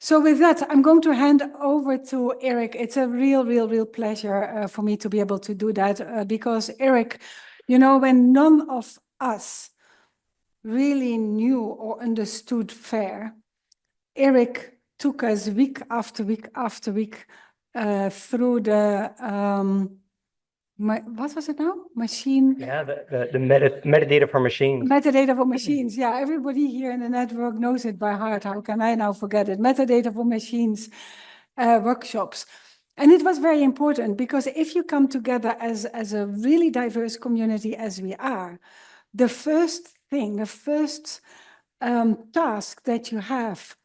So with that, I'm going to hand over to Erik. It's a real pleasure for me to be able to do that because Erik, you know, when none of us really knew or understood FAIR, Erik took us week after week after week through the, what was it now? Machine? Yeah, the metadata for machines. Metadata for machines. Yeah, everybody here in the network knows it by heart. How can I now forget it? Metadata for machines workshops. And it was very important because if you come together as a really diverse community as we are, the first thing, the first task that you have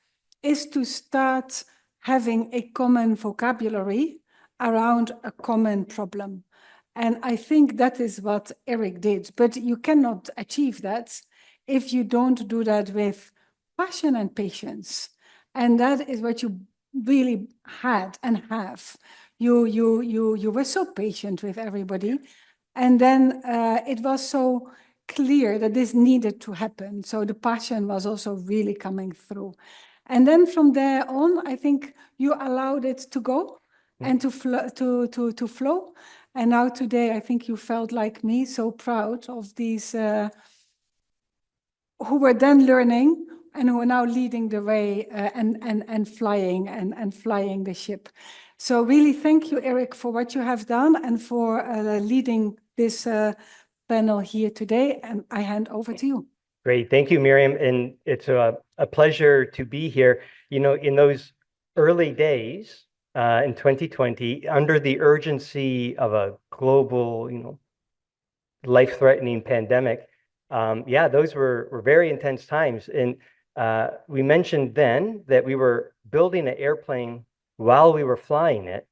is to start having a common vocabulary around a common problem. And I think that is what Erik did. But you cannot achieve that if you don't do that with passion and patience. And that is what you really had and have. You were so patient with everybody. And then it was so clear that this needed to happen. So the passion was also really coming through. And then from there on, I think you allowed it to go and to flow. And now today, I think you felt like me, so proud of these who were then learning and who are now leading the way and flying the ship. So really, thank you, Erik, for what you have done and for leading this panel here today. And I hand over to you. Great, thank you, Miriam. And it's a pleasure to be here. You know, in those early days, in 2020, under the urgency of a global, life-threatening pandemic, yeah, those were very intense times. And we mentioned then that we were building an airplane while we were flying it.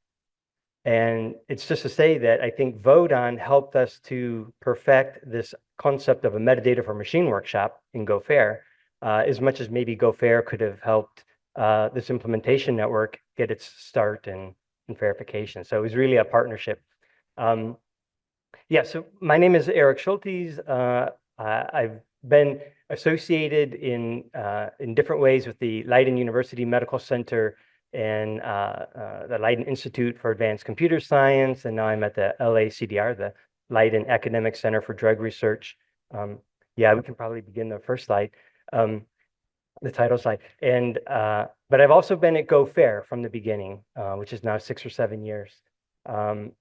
And it's just to say that I think Wodan helped us to perfect this concept of a metadata for machine workshop in GoFair, as much as maybe GoFair could have helped this implementation network get its start in verification. So it was really a partnership. Yeah, so my name is Erik Schultes. I've been associated in different ways with the Leiden University Medical Center and the Leiden Institute for Advanced Computer Science, and now I'm at the LACDR, the Leiden Academic Center for Drug Research. Yeah, we can probably begin the first slide, the title slide. And but I've also been at GoFair from the beginning, which is now 6 or 7 years. And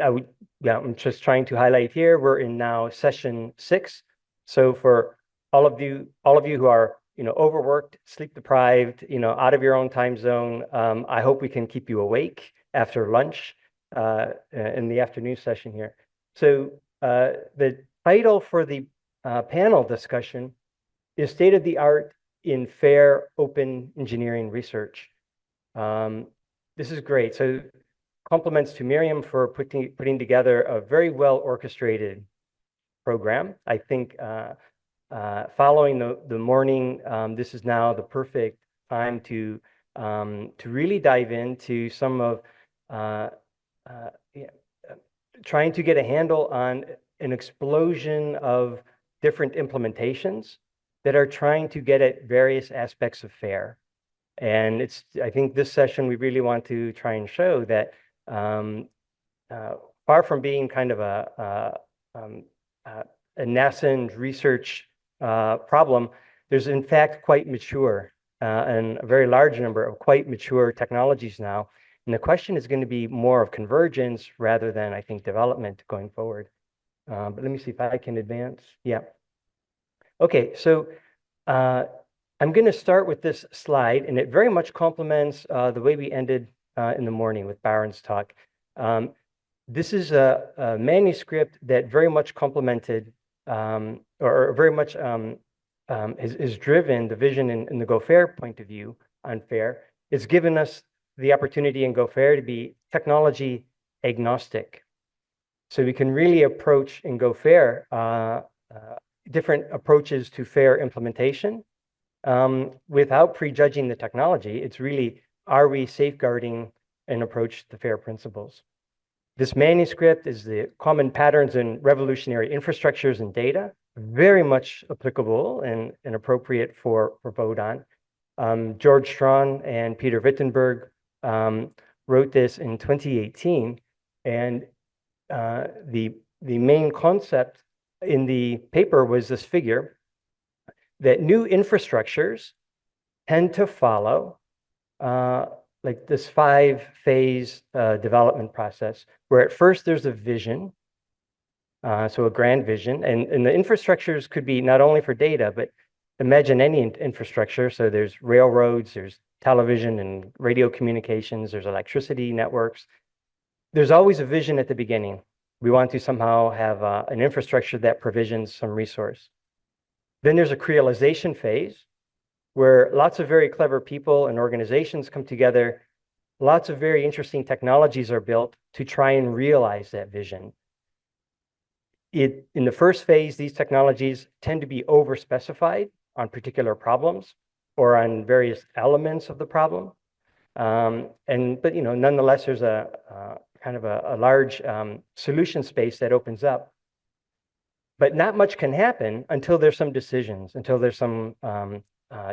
I'm just trying to highlight here, we're in now session 6. So for all of you who are overworked, sleep deprived, out of your own time zone, I hope we can keep you awake after lunch in the afternoon session here. So the title for the panel discussion is State of the Art in Fair Open Engineering Research. This is great. So compliments to Miriam for putting together a very well orchestrated program. I think following the morning, this is now the perfect time to really dive into some of trying to get a handle on an explosion of different implementations that are trying to get at various aspects of FAIR. And I think this session, we really want to try and show that far from being kind of a nascent research problem, there's in fact quite mature and a very large number of quite mature technologies now. And the question is going to be more of convergence rather than, I think, development going forward. But let me see if I can advance. Yeah. Okay, so I'm going to start with this slide, and it very much complements the way we ended in the morning with Baron's talk. This is a manuscript that very much complemented or very much has driven the vision in the GoFair point of view on FAIR. It's given us the opportunity in GoFair to be technology agnostic. So we can really approach in GoFair different approaches to FAIR implementation without prejudging the technology. It's really, are we safeguarding an approach to FAIR principles? This manuscript is the Common Patterns in Revolutionary Infrastructures and Data, very much applicable and appropriate for Wodan. George Strawn and Peter Wittenberg wrote this in 2018, and the main concept in the paper was this figure that new infrastructures tend to follow like this 5-phase development process, where at first there's a vision, so a grand vision, and the infrastructures could be not only for data, but imagine any infrastructure. So there's railroads, there's television and radio communications, there's electricity networks. There's always a vision at the beginning. We want to somehow have an infrastructure that provisions some resource. Then there's a creolization phase, where lots of very clever people and organizations come together. Lots of very interesting technologies are built to try and realize that vision. In the first phase, these technologies tend to be over-specified on particular problems or on various elements of the problem. But nonetheless, there's a kind of a large solution space that opens up. But not much can happen until there's some decisions, until there's some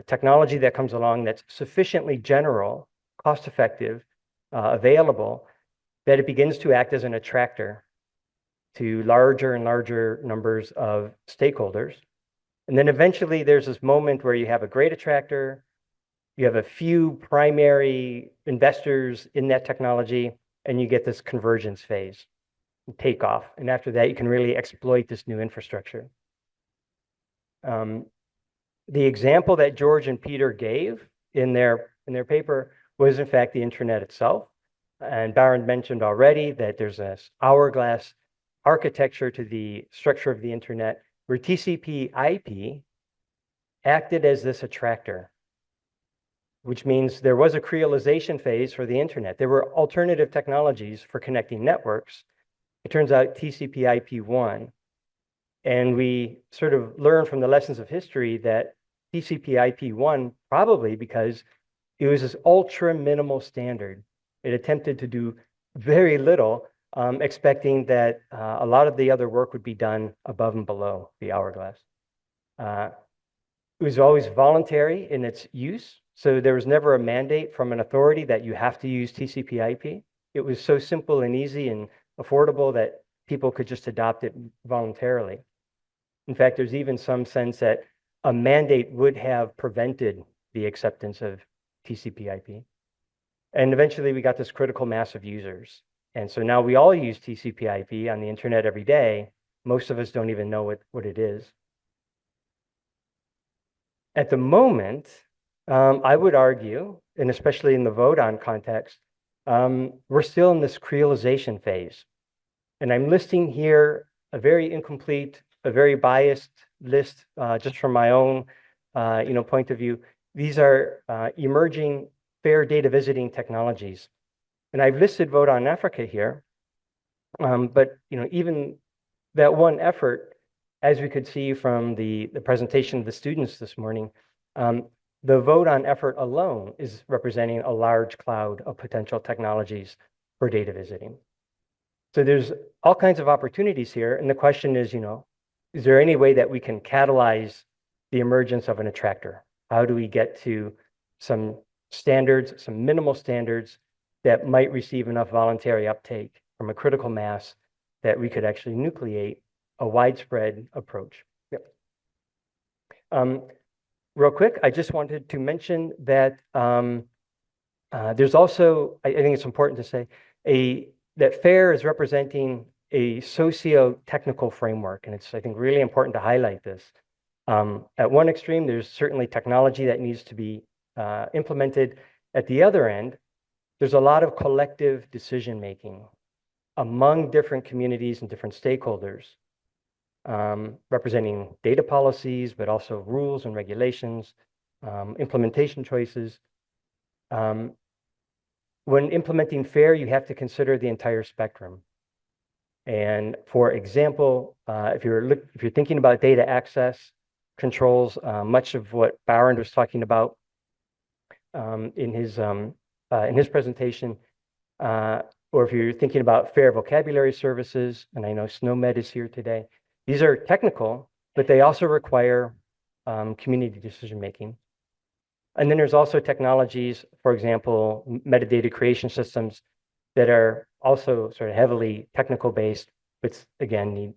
technology that comes along that's sufficiently general, cost-effective, available, that it begins to act as an attractor to larger and larger numbers of stakeholders. And then eventually there's this moment where you have a great attractor, you have a few primary investors in that technology, and you get this convergence phase, takeoff. And after that, you can really exploit this new infrastructure. The example that George and Peter gave in their paper was, in fact, the internet itself. And Baron mentioned already that there's this hourglass architecture to the structure of the internet, where TCP/IP acted as this attractor, which means there was a creolization phase for the internet. There were alternative technologies for connecting networks. It turns out TCP/IP won. And we sort of learn from the lessons of history that TCP/IP won probably because it was this ultra minimal standard. It attempted to do very little, expecting that a lot of the other work would be done above and below the hourglass. It was always voluntary in its use. So there was never a mandate from an authority that you have to use TCP/IP. It was so simple and easy and affordable that people could just adopt it voluntarily. In fact, there's even some sense that a mandate would have prevented the acceptance of TCP/IP. And eventually we got this critical mass of users. And so now we all use TCP/IP on the internet every day. Most of us don't even know what it is. At the moment, I would argue, and especially in the vote-on context, we're still in this creolization phase. And I'm listing here a very incomplete, a very biased list, just from my own point of view. These are emerging fair data visiting technologies. And I've listed Vote on Africa here, but even that one effort, as we could see from the presentation of the students this morning, the Vote on effort alone is representing a large cloud of potential technologies for data visiting. So there's all kinds of opportunities here, and the question is, is there any way that we can catalyze the emergence of an attractor? How do we get to some standards, some minimal standards that might receive enough voluntary uptake from a critical mass that we could actually nucleate a widespread approach? Yep. Real quick, I just wanted to mention that there's also, I think it's important to say, that FAIR is representing a socio-technical framework, and it's, I think, really important to highlight this. At one extreme, there's certainly technology that needs to be implemented. At the other end, there's a lot of collective decision-making among different communities and different stakeholders, representing data policies, but also rules and regulations, implementation choices. When implementing FAIR, you have to consider the entire spectrum. And for example, if you're thinking about data access controls, much of what Baron was talking about in his presentation, or if you're thinking about FAIR vocabulary services, and I know SNOMED is here today, these are technical, but they also require community decision-making. And then there's also technologies, for example, metadata creation systems that are also sort of heavily technical based, but again, need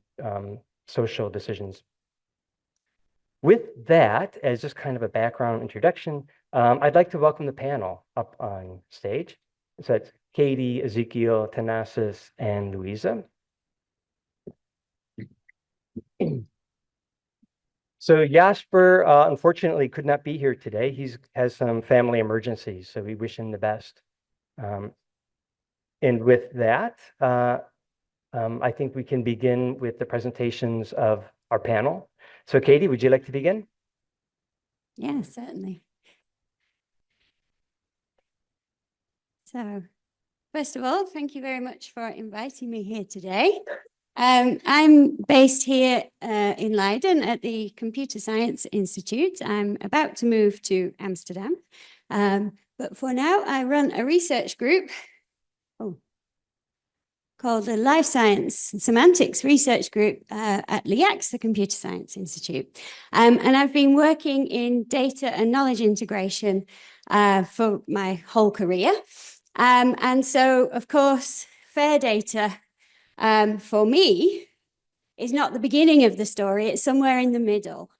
social decisions. With that, as just kind of a background introduction, I'd like to welcome the panel up on stage. So that's Katy, Ezekiel, Thanassis, and Louise. So Jasper, unfortunately, could not be here today. He has some family emergencies, so we wish him the best. And with that, I think we can begin with the presentations of our panel. So Katy, would you like to begin? Yeah, certainly. So, first of all, thank you very much for inviting me here today. I'm based here in Leiden at the Computer Science Institute. I'm about to move to Amsterdam. But for now, I run a research group called the Life Science Semantics Research Group at LIACS, the Computer Science Institute. And I've been working in data and knowledge integration for my whole career. And so, of course, fair data for me is not the beginning of the story, it's somewhere in the middle.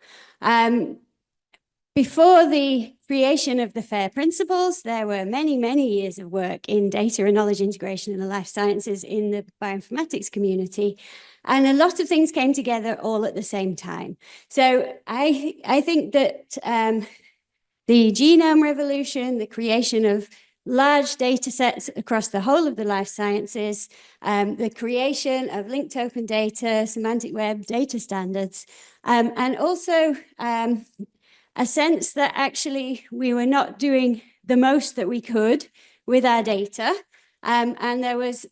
Before the creation of the FAIR principles, there were many, many years of work in data and knowledge integration in the life sciences in the bioinformatics community. And a lot of things came together all at the same time. So I think that the genome revolution, the creation of large data sets across the whole of the life sciences, the creation of linked open data, semantic web data standards, and also a sense that actually we were not doing the most that we could with our data. And there was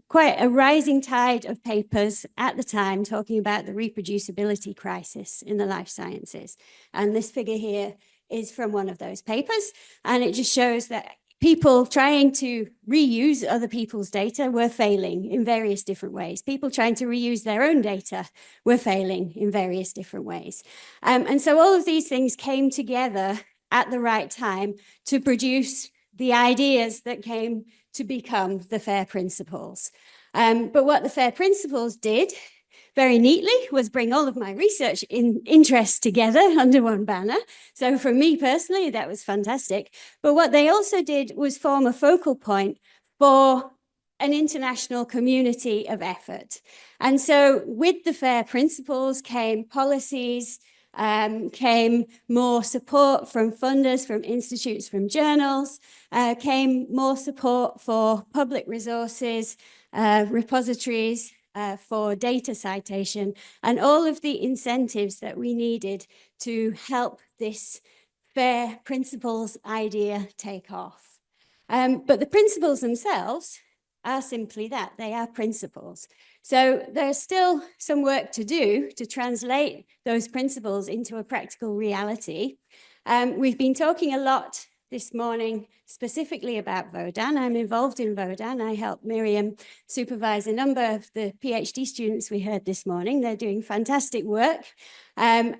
quite a rising tide of papers at the time talking about the reproducibility crisis in the life sciences. And this figure here is from one of those papers. And it just shows that people trying to reuse other people's data were failing in various different ways. People trying to reuse their own data were failing in various different ways. And so all of these things came together at the right time to produce the ideas that came to become the FAIR principles. But what the FAIR principles did very neatly was bring all of my research interests together under one banner. So for me personally, that was fantastic. But what they also did was form a focal point for an international community of effort. And so with the FAIR principles came policies, came more support from funders, from institutes, from journals, came more support for public resources, repositories, for data citation, and all of the incentives that we needed to help this FAIR principles idea take off. But the principles themselves are simply that, they are principles. So there's still some work to do to translate those principles into a practical reality. We've been talking a lot this morning specifically about Wodan. I'm involved in Wodan. I helped Miriam supervise a number of the PhD students we heard this morning. They're doing fantastic work. And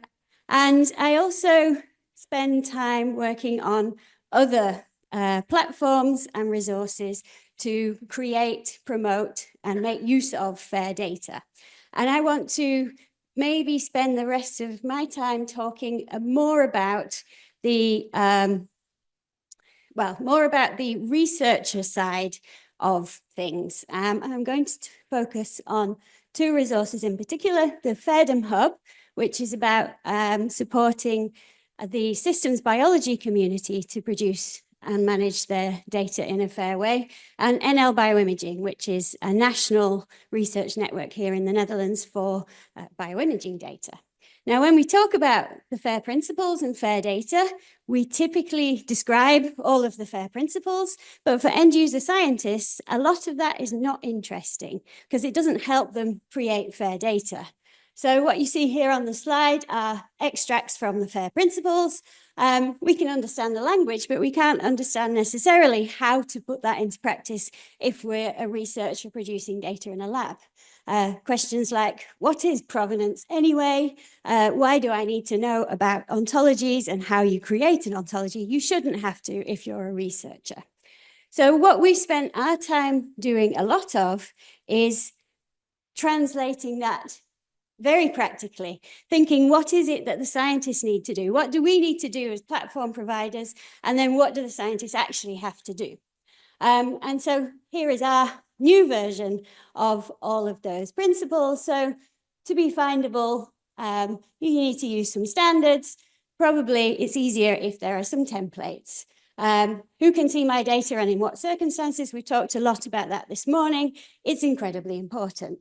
I also spend time working on other platforms and resources to create, promote, and make use of FAIR data. And I want to maybe spend the rest of my time talking more about the more about the researcher side of things. I'm going to focus on two resources in particular, the FAIRdom Hub, which is about supporting the systems biology community to produce and manage their data in a fair way, and NL Bioimaging, which is a national research network here in the Netherlands for bioimaging data. Now, when we talk about the FAIR principles and FAIR data, we typically describe all of the FAIR principles, but for end user scientists, a lot of that is not interesting because it doesn't help them create FAIR data. So what you see here on the slide are extracts from the FAIR principles. We can understand the language, but we can't understand necessarily how to put that into practice if we're a researcher producing data in a lab. questions like, what is provenance anyway? Why do I need to know about ontologies and how you create an ontology? You shouldn't have to if you're a researcher. So what we spent our time doing a lot of is translating that very practically, thinking what is it that the scientists need to do? What do we need to do as platform providers? And then what do the scientists actually have to do? And so here is our new version of all of those principles. So to be findable, you need to use some standards. Probably it's easier if there are some templates. Who can see my data and in what circumstances? We talked a lot about that this morning. It's incredibly important.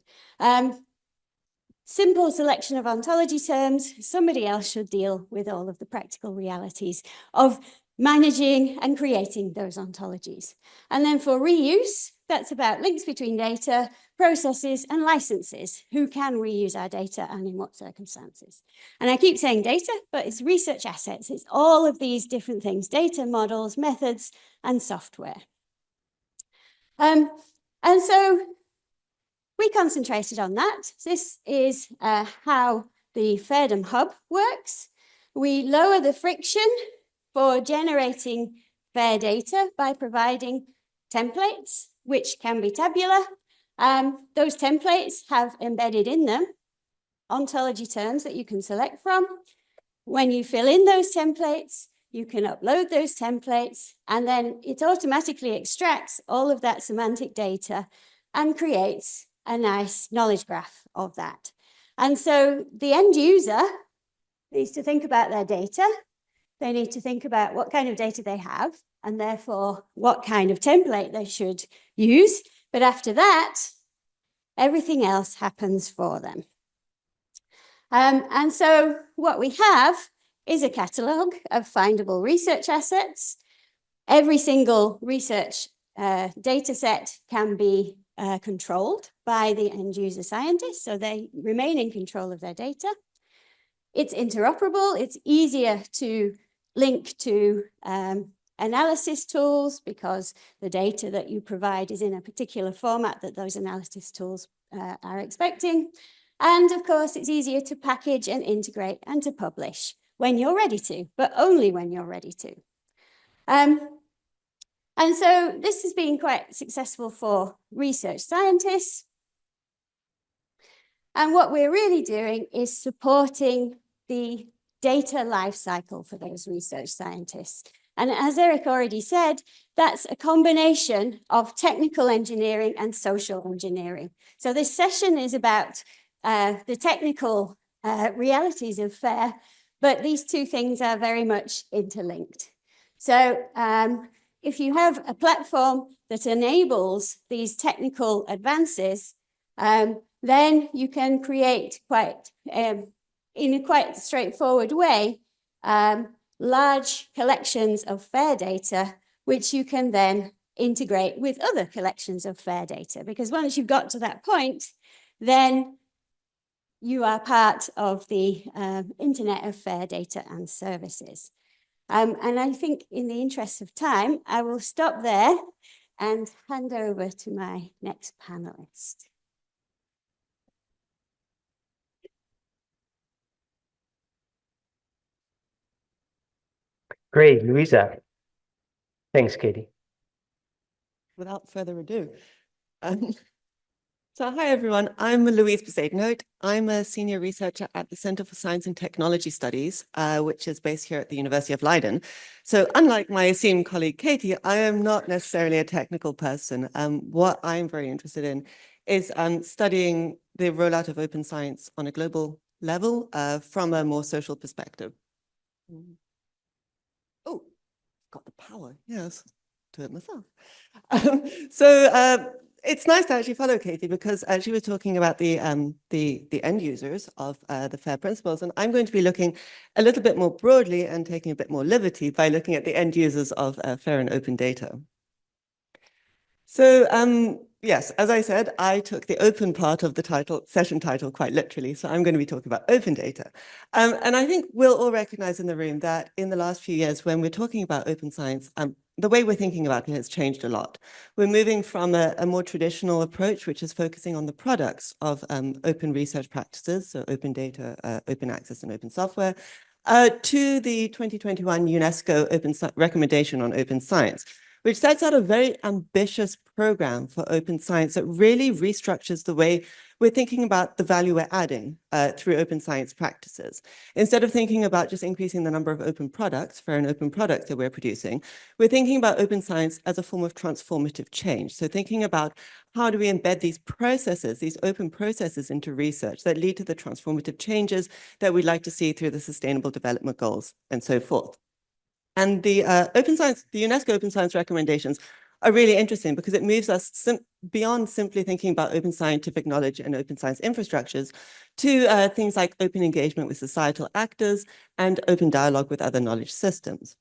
Simple selection of ontology terms. Somebody else should deal with all of the practical realities of managing and creating those ontologies. And then for reuse, that's about links between data, processes, and licenses. Who can reuse our data and in what circumstances? And I keep saying data, but it's research assets. It's all of these different things: data, models, methods, and software. And so we concentrated on that. This is how the FAIRDom Hub works. We lower the friction for generating FAIR data by providing templates, which can be tabular. Those templates have embedded in them ontology terms that you can select from. When you fill in those templates, you can upload those templates, and then it automatically extracts all of that semantic data and creates a nice knowledge graph of that. And so the end user needs to think about their data. They need to think about what kind of data they have, and therefore what kind of template they should use. But after that, everything else happens for them. And so what we have is a catalogue of findable research assets. Every single research data set can be controlled by the end user scientists, so they remain in control of their data. It's interoperable. It's easier to link to analysis tools because the data that you provide is in a particular format that those analysis tools are expecting. And of course, it's easier to package and integrate and to publish when you're ready to, but only when you're ready to. And so this has been quite successful for research scientists. And what we're really doing is supporting the data lifecycle for those research scientists. And as Erik already said, that's a combination of technical engineering and social engineering. So this session is about the technical realities of FAIR, but these two things are very much interlinked. So if you have a platform that enables these technical advances, then you can create quite, in a quite straightforward way, large collections of FAIR data, which you can then integrate with other collections of FAIR data. Because once you've got to that point, then you are part of the Internet of FAIR data and services. And I think in the interest of time, I will stop there and hand over to my next panelist. Great, Louisa. Thanks, Katy. Without further ado. So hi, everyone. I'm Louise Bezuidenhout. I'm a senior researcher at the Center for Science and Technology Studies, which is based here at the University of Leiden. So unlike my esteemed colleague, Katy, I am not necessarily a technical person. What I'm very interested in is studying the rollout of open science on a global level from a more social perspective. Oh, got the power. Yes, do it myself. It's nice to actually follow Katy because she was talking about the end users of the FAIR principles, and I'm going to be looking a little bit more broadly and taking a bit more liberty by looking at the end users of FAIR and open data. So yes, as I said, I took the open part of the session title quite literally, so I'm going to be talking about open data. And I think we'll all recognize in the room that in the last few years, when we're talking about open science, the way we're thinking about it has changed a lot. We're moving from a more traditional approach, which is focusing on the products of open research practices, so open data, open access, and open software, to the 2021 UNESCO recommendation on open science, which sets out a very ambitious program for open science that really restructures the way we're thinking about the value we're adding through open science practices. Instead of thinking about just increasing the number of open products, fair and open products that we're producing, we're thinking about open science as a form of transformative change. So thinking about how do we embed these processes, these open processes into research that lead to the transformative changes that we'd like to see through the Sustainable Development Goals and so forth. And the UNESCO Open Science recommendations are really interesting because it moves us beyond simply thinking about open scientific knowledge and open science infrastructures to things like open engagement with societal actors and open dialogue with other knowledge systems.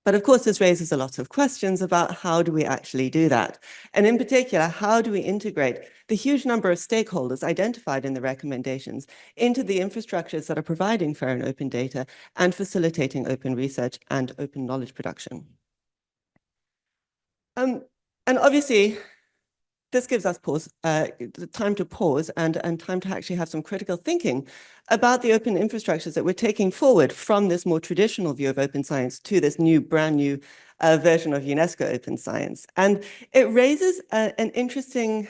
But of course, this raises a lot of questions about how do we actually do that? And in particular, how do we integrate the huge number of stakeholders identified in the recommendations into the infrastructures that are providing fair and open data and facilitating open research and open knowledge production? And obviously, this gives us time to pause and time to actually have some critical thinking about the open infrastructures that we're taking forward from this more traditional view of open science to this brand new version of UNESCO open science. And it raises an interesting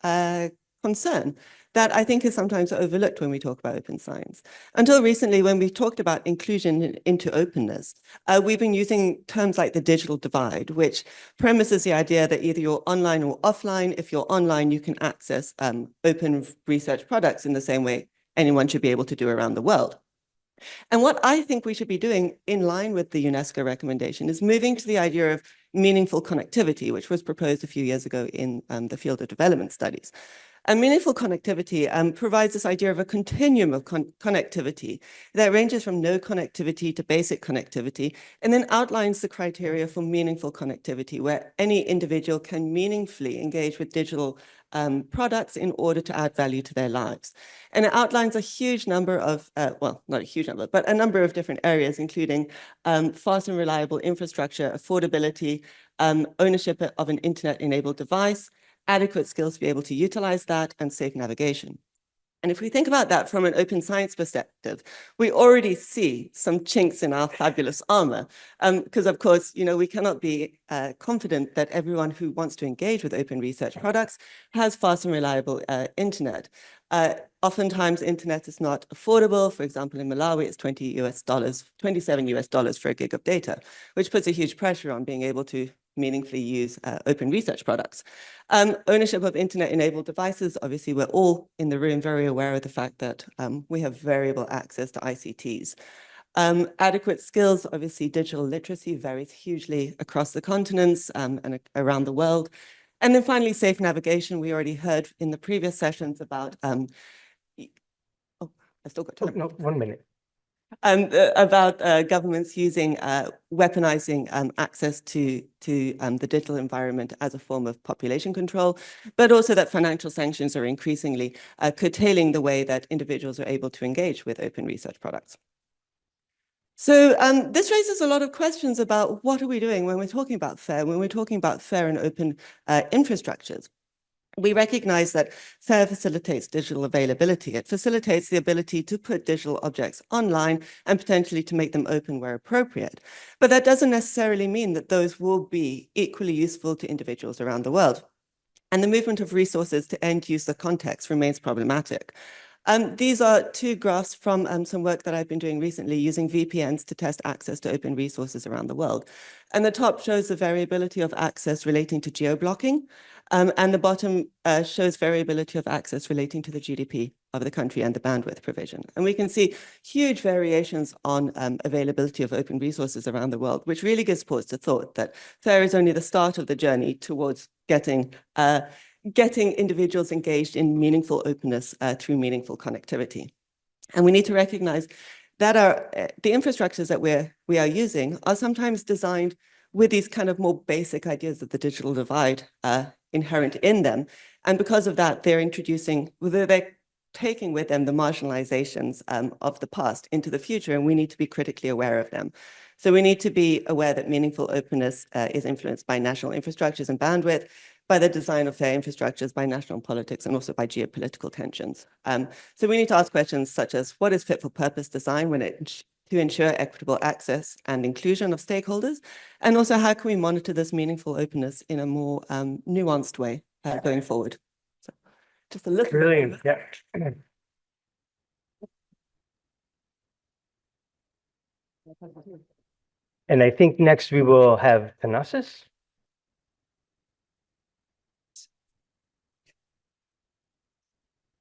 concern that I think is sometimes overlooked when we talk about open science. Until recently, when we talked about inclusion into openness, we've been using terms like the digital divide, which premises the idea that either you're online or offline. If you're online, you can access open research products in the same way anyone should be able to do around the world. And what I think we should be doing in line with the UNESCO recommendation is moving to the idea of meaningful connectivity, which was proposed a few years ago in the field of development studies. And meaningful connectivity provides this idea of a continuum of connectivity that ranges from no connectivity to basic connectivity, and then outlines the criteria for meaningful connectivity, where any individual can meaningfully engage with digital products in order to add value to their lives. And it outlines a huge number of, well, not a huge number, but a number of different areas, including fast and reliable infrastructure, affordability, ownership of an internet-enabled device, adequate skills to be able to utilize that, and safe navigation. And if we think about that from an open science perspective, we already see some chinks in our fabulous armor, because of course, we cannot be confident that everyone who wants to engage with open research products has fast and reliable internet. Oftentimes, internet is not affordable. For example, in Malawi, it's $27 US for a gig of data, which puts a huge pressure on being able to meaningfully use open research products. Ownership of internet-enabled devices, obviously we're all in the room very aware of the fact that we have variable access to ICTs. Adequate skills, obviously digital literacy varies hugely across the continents and around the world. And then finally, safe navigation. We already heard in the previous sessions about, oh, I still got time. No, 1 minute. About governments using weaponizing access to the digital environment as a form of population control, but also that financial sanctions are increasingly curtailing the way that individuals are able to engage with open research products. So this raises a lot of questions about what are we doing when we're talking about fair and open infrastructures. We recognize that FAIR facilitates digital availability. It facilitates the ability to put digital objects online and potentially to make them open where appropriate. But that doesn't necessarily mean that those will be equally useful to individuals around the world. And the movement of resources to end user context remains problematic. These are two graphs from some work that I've been doing recently using VPNs to test access to open resources around the world. And the top shows the variability of access relating to geo-blocking, and the bottom shows variability of access relating to the GDP of the country and the bandwidth provision. And we can see huge variations on availability of open resources around the world, which really gives pause to thought that FAIR is only the start of the journey towards getting individuals engaged in meaningful openness through meaningful connectivity. And we need to recognize that the infrastructures that we are using are sometimes designed with these kind of more basic ideas of the digital divide inherent in them. And because of that, they're taking with them the marginalizations of the past into the future, and we need to be critically aware of them. So we need to be aware that meaningful openness is influenced by national infrastructures and bandwidth, by the design of fair infrastructures, by national politics, and also by geopolitical tensions. So we need to ask questions such as, what is fit for purpose design to ensure equitable access and inclusion of stakeholders? And also, how can we monitor this meaningful openness in a more nuanced way going forward? So just a little Brilliant. Yeah. And I think next we will have Thanassis.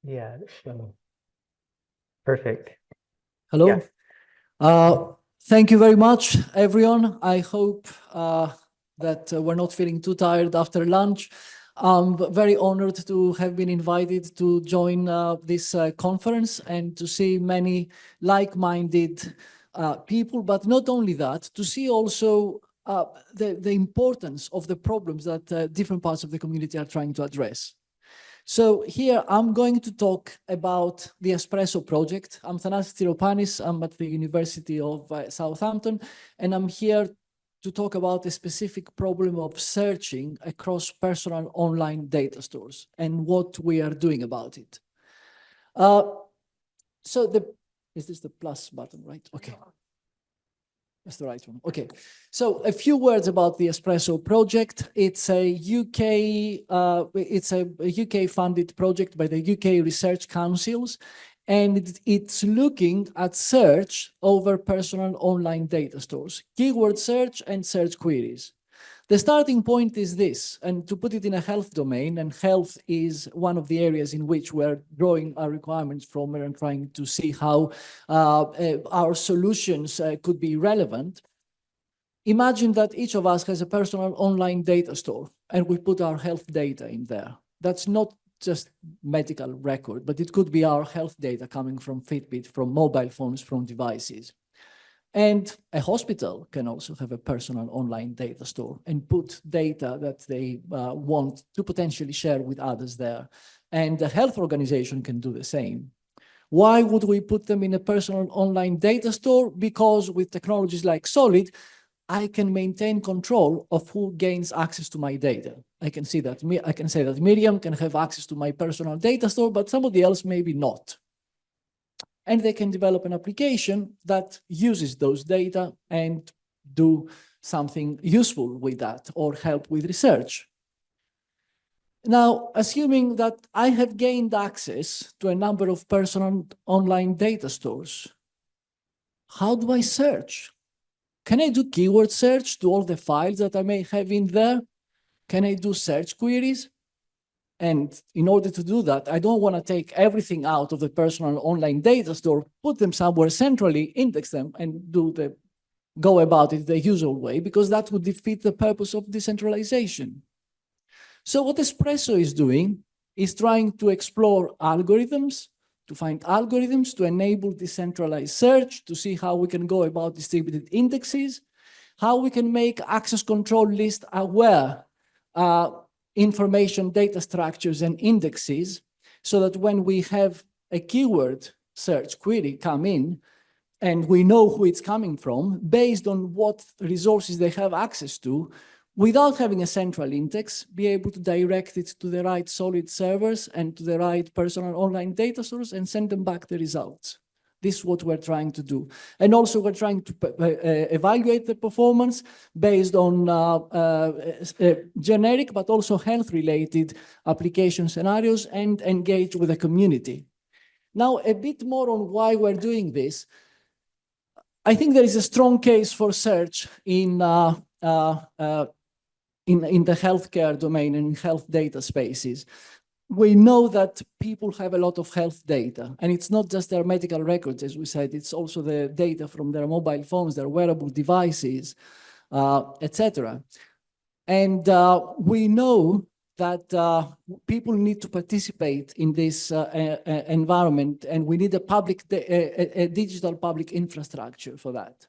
Yeah. Perfect. Hello. Yeah. Thank you very much, everyone. I hope that we're not feeling too tired after lunch. I'm very honored to have been invited to join this conference and to see many like-minded people, but not only that, to see also the importance of the problems that different parts of the community are trying to address. So here I'm going to talk about the Espresso project. I'm Thanassis Tiropanis. I'm at the University of Southampton, and I'm here to talk about a specific problem of searching across personal online data stores and what we are doing about it. Is this the plus button, right? Okay. That's the right one. Okay. So a few words about the Espresso project. It's a UK funded project by the UK Research Councils, and it's looking at search over personal online data stores, keyword search and search queries. The starting point is this, and to put it in a health domain, and health is one of the areas in which we're drawing our requirements from and trying to see how our solutions could be relevant. Imagine that each of us has a personal online data store, and we put our health data in there. That's not just medical record, but it could be our health data coming from Fitbit, from mobile phones, from devices. And a hospital can also have a personal online data store and put data that they want to potentially share with others there. And a health organization can do the same. Why would we put them in a personal online data store? Because with technologies like Solid, I can maintain control of who gains access to my data. I can say that Miriam can have access to my personal data store, but somebody else maybe not. And they can develop an application that uses those data and do something useful with that or help with research. Now, assuming that I have gained access to a number of personal online data stores, how do I search? Can I do keyword search to all the files that I may have in there? Can I do search queries? And in order to do that, I don't want to take everything out of the personal online data store, put them somewhere centrally, index them, and go about it the usual way, because that would defeat the purpose of decentralization. So what Espresso is doing is trying to explore algorithms, to find algorithms to enable decentralized search, to see how we can go about distributed indexes, how we can make access control list aware information data structures and indexes, so that when we have a keyword search query come in and we know who it's coming from based on what resources they have access to, without having a central index, be able to direct it to the right Solid servers and to the right personal online data stores and send them back the results. This is what we're trying to do. And also we're trying to evaluate the performance based on generic, but also health-related application scenarios and engage with the community. Now, a bit more on why we're doing this. I think there is a strong case for search in the healthcare domain and in health data spaces. We know that people have a lot of health data, and it's not just their medical records, as we said, it's also the data from their mobile phones, their wearable devices, etc. And we know that people need to participate in this environment, and we need a digital public infrastructure for that.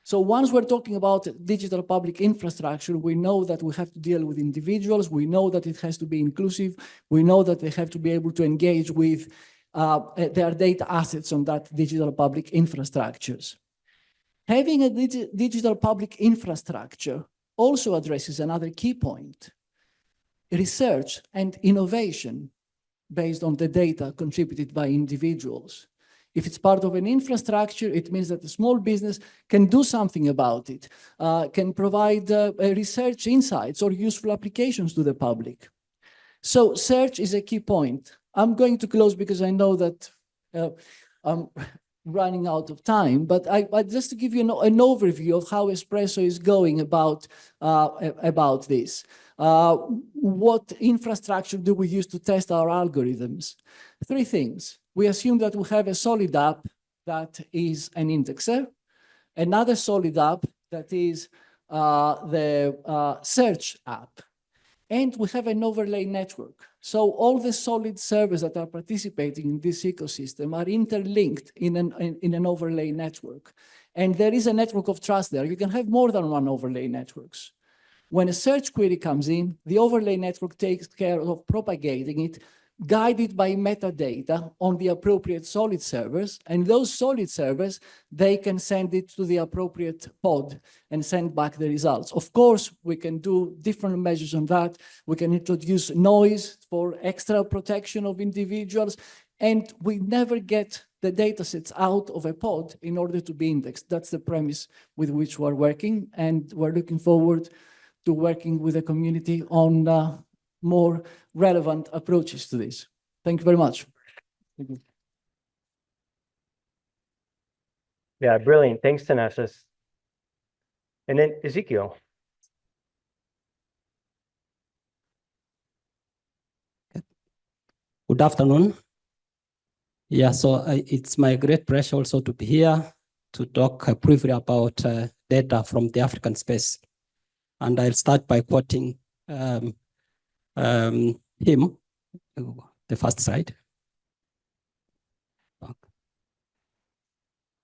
So once we're talking about digital public infrastructure, we know that we have to deal with individuals. We know that it has to be inclusive. We know that they have to be able to engage with their data assets on that digital public infrastructures. Having a digital public infrastructure also addresses another key point: research and innovation based on the data contributed by individuals. If it's part of an infrastructure, it means that a small business can do something about it, can provide research insights or useful applications to the public. So search is a key point. I'm going to close because I know that I'm running out of time, but just to give you an overview of how Espresso is going about this. What infrastructure do we use to test our algorithms? Three things. We assume that we have a solid app that is an indexer, another solid app that is the search app, and we have an overlay network. So all the solid servers that are participating in this ecosystem are interlinked in an overlay network. And there is a network of trust there. You can have more than one overlay networks. When a search query comes in, the overlay network takes care of propagating it, guided by metadata on the appropriate solid servers. And those solid servers, they can send it to the appropriate pod and send back the results. Of course, we can do different measures on that. We can introduce noise for extra protection of individuals. And we never get the data sets out of a pod in order to be indexed. That's the premise with which we're working. And we're looking forward to working with the community on more relevant approaches to this. Thank you very much. Thank you. Yeah, brilliant. Thanks, Thanassis. And then Ezekiel. Good afternoon. Yeah, so it's my great pleasure also to be here to talk briefly about data from the African space. And I'll start by quoting him, the first slide.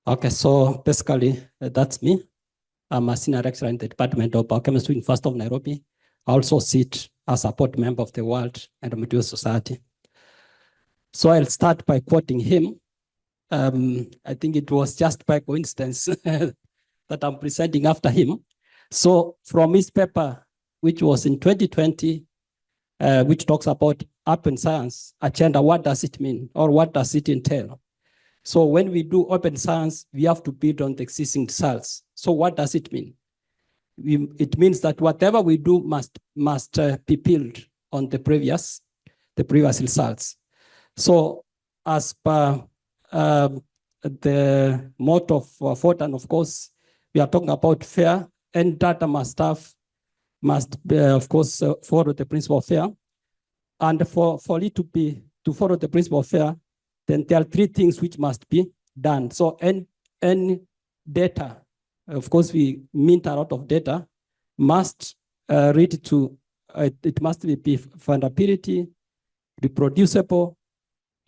Okay, so basically that's me. I'm a senior lecturer in the Department of Biochemistry in University of Nairobi. I also sit as a board member of the World Endometriosis Society. So I'll start by quoting him. I think it was just by coincidence that I'm presenting after him. So from his paper, which was in 2020, which talks about open science agenda, what does it mean or what does it entail? So when we do open science, we have to build on the existing results. So what does it mean? It means that whatever we do must be built on the previous results. So as per the motto of Fortan, of course, we are talking about fair, and data must of course follow the principle of fair. And for it to follow the principle of fair, then there are three things which must be done. So any data, of course, we mint a lot of data, must read to, it must be fundability, reproducible,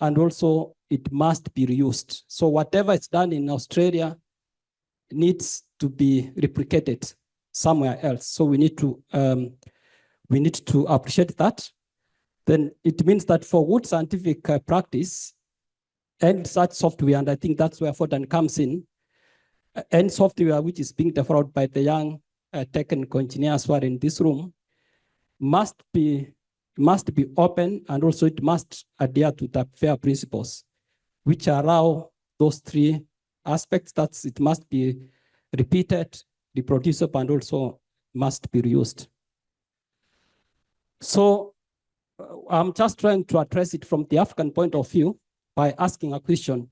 and also it must be reused. So whatever is done in Australia needs to be replicated somewhere else. So we need to appreciate that. Then it means that for good scientific practice and such software, and I think that's where Fortan comes in, and software which is being developed by the young technical engineers who are in this room must be open, and also it must adhere to the fair principles, which allow those three aspects. That it must be repeated, reproducible, and also must be reused. So I'm just trying to address it from the African point of view by asking a question: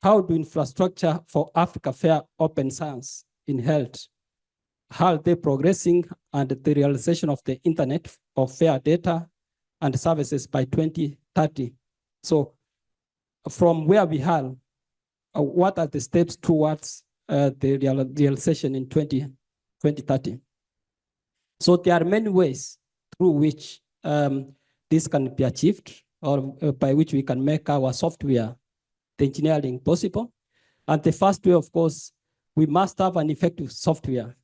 how do infrastructure for Africa fair open science in health? How are they progressing and the realization of the internet of fair data and services by 2030? So from where we are, what are the steps towards the realization in 2030? So there are many ways through which this can be achieved, or by which we can make our software, the engineering possible. And the first way, of course, we must have an effective software.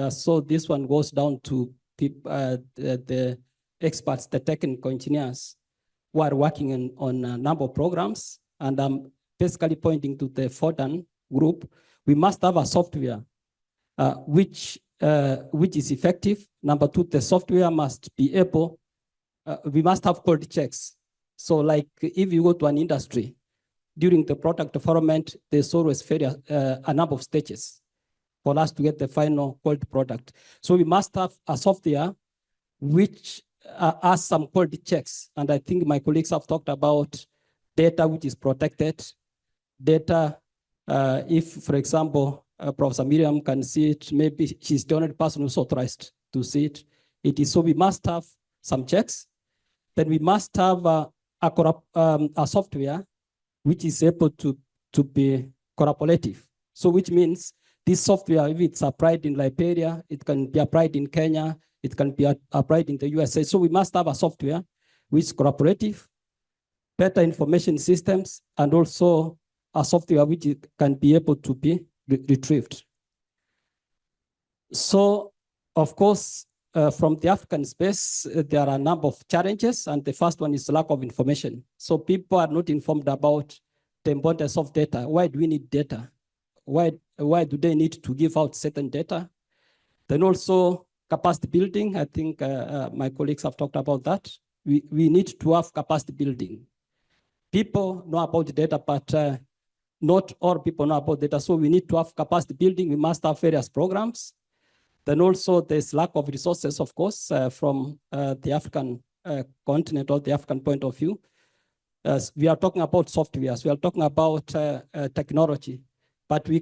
So this one goes down to the experts, the technical engineers who are working on a number of programs. And I'm basically pointing to the Fordan group. We must have a software which is effective. Number two, the software must be able, we must have quality checks. So like if you go to an industry, during the product development, there's always a number of stages for us to get the final quality product. So we must have a software which has some quality checks. And I think my colleagues have talked about data which is protected, data, if, for example, Professor Miriam can see it, maybe she's the only person who's authorized to see it. It is so we must have some checks. Then we must have a software which is able to be collaborative. So which means this software, if it's applied in Liberia, it can be applied in Kenya, it can be applied in the USA. So we must have a software which is collaborative, better information systems, and also a software which can be able to be retrieved. So, of course, from the African space, there are a number of challenges, and the first one is lack of information. So people are not informed about the importance of data. Why do we need data? Why do they need to give out certain data? Then also capacity building. I think my colleagues have talked about that. We need to have capacity building. People know about data, but not all people know about data. So we need to have capacity building. We must have various programs. Then also there's lack of resources, of course, from the African continent or the African point of view. We are talking about softwares, we are talking about technology, but we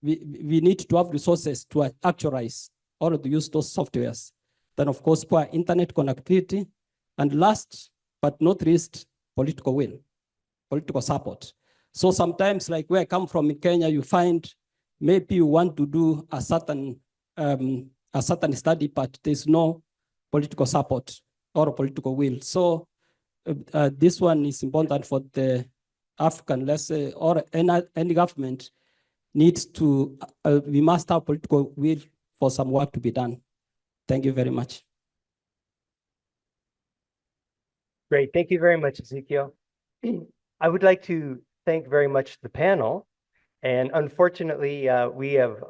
need to have resources to actualize or to use those softwares. Then of course, poor internet connectivity, and last but not least, political will, political support. So sometimes, like where I come from in Kenya, you find maybe you want to do a certain study, but there's no political support or political will. So this one is important for the African, let's say, or any government needs to, we must have political will for some work to be done. Thank you very much. Great, thank you very much, Ezekiel. I would like to thank very much the panel. And unfortunately, we have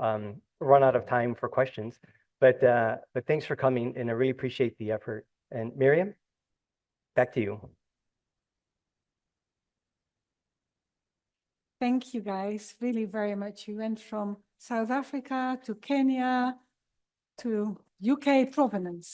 run out of time for questions, but thanks for coming, and I really appreciate the effort. And Miriam, back to you. Thank you, guys, really very much. You went from South Africa to Kenya to UK provenance.